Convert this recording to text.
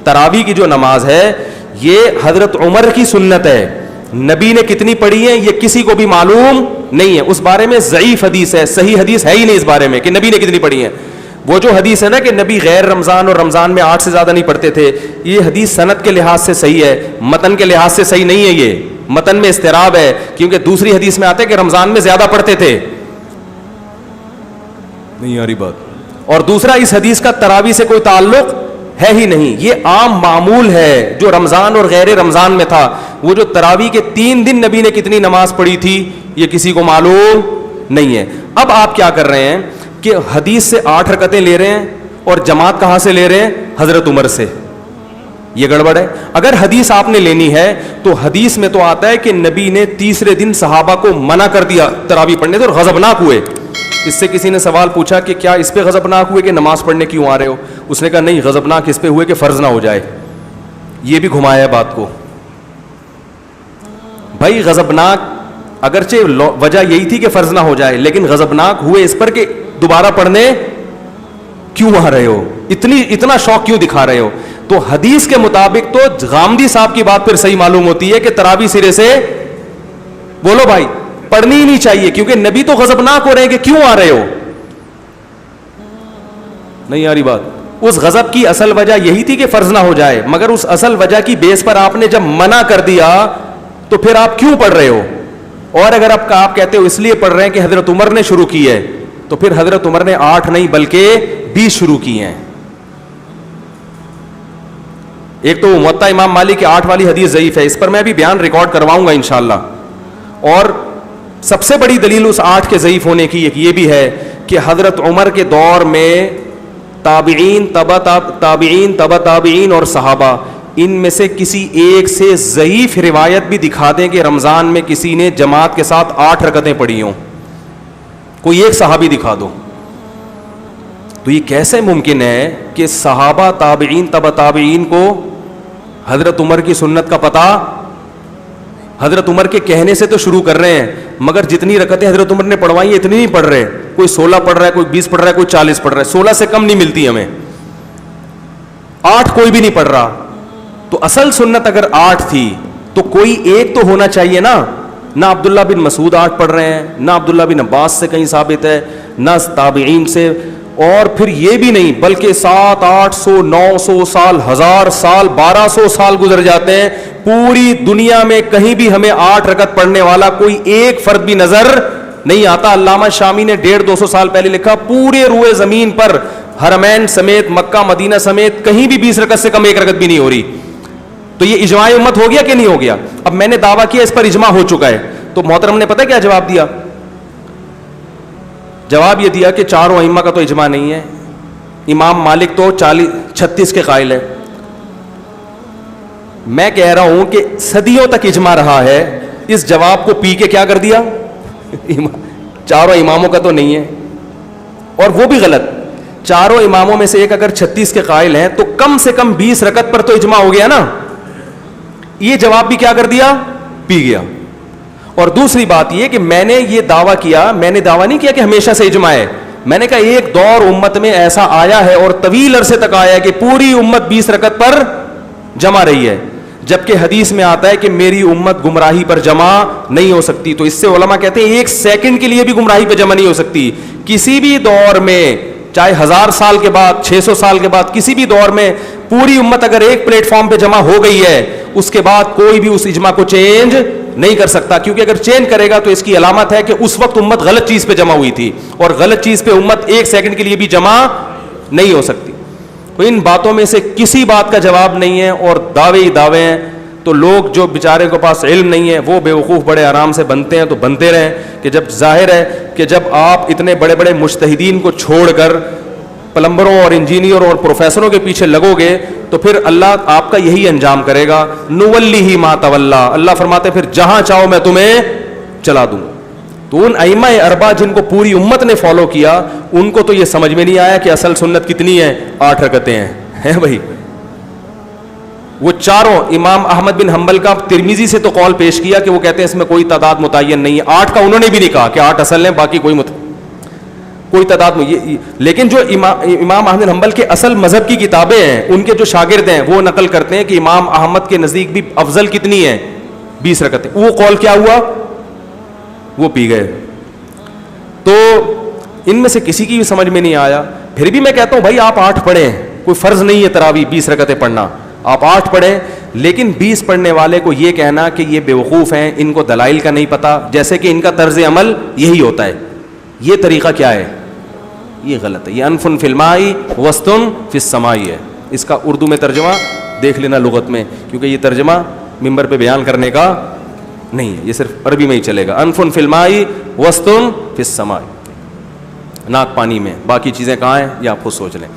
تراویح کی جو نماز ہے یہ حضرت عمر کی سنت ہے. نبی نے کتنی پڑھی ہے یہ کسی کو بھی معلوم نہیں ہے. اس بارے میں ضعیف حدیث ہے, صحیح حدیث ہے ہی نہیں اس بارے میں کہ نبی نے کتنی پڑھی ہے. وہ جو حدیث ہے نا کہ نبی غیر رمضان اور رمضان میں 8 سے زیادہ نہیں پڑھتے تھے, یہ حدیث سند کے لحاظ سے صحیح ہے, متن کے لحاظ سے صحیح نہیں ہے. یہ متن میں اضطراب ہے, کیونکہ دوسری حدیث میں آتا ہے کہ رمضان میں زیادہ پڑھتے تھے. نہیں آ رہی بات. اور دوسرا, اس حدیث کا تراویح سے کوئی تعلق ہے ہی نہیں. یہ عام معمول ہے جو رمضان اور غیر رمضان میں تھا. وہ جو تراویح کے 3 دن نبی نے کتنی نماز پڑھی تھی یہ کسی کو معلوم نہیں ہے. اب آپ کیا کر رہے ہیں کہ حدیث سے 8 رکعتیں لے رہے ہیں اور جماعت کہاں سے لے رہے ہیں؟ حضرت عمر سے. یہ گڑبڑ ہے. اگر حدیث آپ نے لینی ہے تو حدیث میں تو آتا ہے کہ نبی نے تیسرے دن صحابہ کو منع کر دیا تراویح پڑھنے سے اور غضبناک ہوئے. اس سے کسی نے سوال پوچھا کہ کیا اس پہ غضبناک ہوئے کہ نماز پڑھنے کیوں آ رہے ہو؟ اس نے کہا نہیں, غضبناک اس پہ ہوئے کہ فرض نہ ہو جائے. یہ بھی گھمایا ہے بات کو. بھائی غضبناک اگرچہ وجہ یہی تھی کہ فرض نہ ہو جائے, لیکن غضبناک ہوئے اس پر کہ دوبارہ پڑھنے کیوں آ رہے ہو, اتنا شوق کیوں دکھا رہے ہو. تو حدیث کے مطابق تو غامدی صاحب کی بات پھر صحیح معلوم ہوتی ہے کہ تراویح سرے سے بولو بھائی پڑھنی ہی نہیں چاہیے, کیونکہ نبی تو غضبناک ہو رہے ہیں کہ کیوں آ رہے ہو. نہیں آ رہی بات. اس غضب کی اصل وجہ یہی تھی کہ فرض نہ ہو جائے, مگر اس اصل وجہ کی بیس پر آپ نے جب منع کر دیا تو پھر آپ کیوں پڑھ رہے ہو؟ اور اگر آپ کہتے ہو اس لیے پڑھ رہے ہیں کہ حضرت عمر نے شروع کی ہے, تو پھر حضرت عمر نے 8 نہیں بلکہ 20 شروع کی ہیں. ایک تو موطا امام مالک کی 8 والی حدیث ضعیف ہے, اس پر میں بھی بیان ریکارڈ کرواؤں گا انشاءاللہ. اور سب سے بڑی دلیل اس 8 کے ضعیف ہونے کی ایک یہ بھی ہے کہ حضرت عمر کے دور میں تابعین تبع تابعین اور صحابہ, ان میں سے کسی ایک سے ضعیف روایت بھی دکھا دیں کہ رمضان میں کسی نے جماعت کے ساتھ 8 رکعتیں پڑھی ہوں, کوئی ایک صحابی دکھا دو. تو یہ کیسے ممکن ہے کہ صحابہ تابعین تبع تابعین کو حضرت عمر کی سنت کا پتہ حضرت عمر کے کہنے سے تو شروع کر رہے ہیں, مگر جتنی رکعتیں حضرت عمر نے پڑھوائی اتنی نہیں پڑھ رہے. کوئی 16 پڑھ رہا ہے, کوئی 20 پڑھ رہا ہے, کوئی 40 پڑھ رہا ہے. 16 سے کم نہیں ملتی ہمیں, 8 کوئی بھی نہیں پڑھ رہا. تو اصل سنت اگر 8 تھی تو کوئی ایک تو ہونا چاہیے نا. نہ عبداللہ بن مسعود 8 پڑھ رہے ہیں, نہ عبداللہ بن عباس سے کہیں ثابت ہے, نہ تابعین سے. اور پھر یہ بھی نہیں بلکہ 700 800 900 سال, 1000 سال, 1200 سال گزر جاتے ہیں, پوری دنیا میں کہیں بھی ہمیں 8 رکعت پڑھنے والا کوئی ایک فرد بھی نظر نہیں آتا. علامہ شامی نے 150-200 سال پہلے لکھا پورے روئے زمین پر حرمین سمیت مکہ مدینہ سمیت کہیں بھی 20 رکعت سے کم ایک رکعت بھی نہیں ہو رہی. تو یہ اجماع امت ہو گیا کہ نہیں ہو گیا؟ اب میں نے دعویٰ کیا اس پر اجماع ہو چکا ہے, تو محترم نے پتہ کیا جواب دیا؟ جواب یہ دیا کہ 4 ائمہ کا تو اجماع نہیں ہے, امام مالک تو 36 کے قائل ہے. میں کہہ رہا ہوں کہ صدیوں تک اجماع رہا ہے, اس جواب کو پی کے کیا کر دیا؟ 4 اماموں کا تو نہیں ہے. اور وہ بھی غلط. 4 اماموں میں سے ایک اگر 36 کے قائل ہیں تو کم سے کم 20 رکعت پر تو اجماع ہو گیا نا. یہ جواب بھی کیا کر دیا؟ پی گیا. اور دوسری بات یہ کہ میں نے یہ دعویٰ کیا, میں نے دعویٰ نہیں کیا کہ ہمیشہ سے اجماع ہے. میں نے کہا ایک دور امت میں ایسا آیا ہے اور طویل عرصے تک آیا ہے کہ پوری امت 20 رکعت پر جمع رہی ہے, جبکہ حدیث میں آتا ہے کہ میری امت گمراہی پر جمع نہیں ہو سکتی. تو اس سے علماء کہتے ہیں 1 سیکنڈ کے لیے بھی گمراہی پہ جمع نہیں ہو سکتی. کسی بھی دور میں, چاہے 1000 سال کے بعد, 600 سال کے بعد, کسی بھی دور میں پوری امت اگر ایک پلیٹ فارم پہ جمع ہو گئی ہے, اس کے بعد کوئی بھی اس اجماع کو چینج نہیں کر سکتا. کیونکہ اگر چینج کرے گا تو اس کی علامت ہے کہ اس وقت امت غلط چیز پہ جمع ہوئی تھی, اور غلط چیز پہ امت 1 سیکنڈ کے لیے بھی جمع نہیں ہو سکتی. تو ان باتوں میں سے کسی بات کا جواب نہیں ہے, اور دعوے ہی دعوے ہیں. تو لوگ جو بیچارے کے پاس علم نہیں ہے وہ بیوقوف بڑے آرام سے بنتے ہیں, تو بنتے رہیں. کہ جب ظاہر ہے کہ جب آپ اتنے بڑے بڑے مجتہدین کو چھوڑ کر پلمبروں اور انجینئروں اور پروفیسروں کے پیچھے لگو گے تو پھر اللہ آپ کا یہی انجام کرے گا. نولیہ ما تولا, اللہ فرماتے پھر جہاں چاہو میں تمہیں چلا دوں. تو ان ائمہ اربعہ جن کو پوری امت نے فالو کیا, ان کو تو یہ سمجھ میں نہیں آیا کہ اصل سنت کتنی ہے, 8 رکعتیں ہیں بھائی. وہ 4 امام احمد بن حنبل کا ترمذی سے تو قول پیش کیا کہ وہ کہتے ہیں اس میں کوئی تعداد متعین نہیں ہے. 8 کا انہوں نے بھی نہیں کہا کہ 8 اصل ہیں, باقی کوئی کوئی تعداد میں لیکن جو امام احمد بن حنبل کے اصل مذہب کی کتابیں ہیں, ان کے جو شاگرد ہیں وہ نقل کرتے ہیں کہ امام احمد کے نزدیک بھی افضل کتنی ہے, 20 رکعتیں. وہ قول کیا ہوا, وہ پی گئے. تو ان میں سے کسی کی بھی سمجھ میں نہیں آیا. پھر بھی میں کہتا ہوں بھائی آپ 8 پڑھیں, کوئی فرض نہیں ہے تراویح 20 رکعتیں پڑھنا, آپ 8 پڑھیں. لیکن 20 پڑھنے والے کو یہ کہنا کہ یہ بیوقوف ہیں, ان کو دلائل کا نہیں پتا, جیسے کہ ان کا طرز عمل یہی ہوتا ہے, یہ طریقہ کیا ہے, یہ غلط ہے. یہ انفن فی الماء وسطن فی السماء ہے. اس کا اردو میں ترجمہ دیکھ لینا لغت میں, کیونکہ یہ ترجمہ ممبر پہ بیان کرنے کا نہیں ہے, یہ صرف عربی میں ہی چلے گا. انفن فی الماء وسطن فی السماء, ناک پانی میں, باقی چیزیں کہاں ہیں یہ آپ خود سوچ لیں.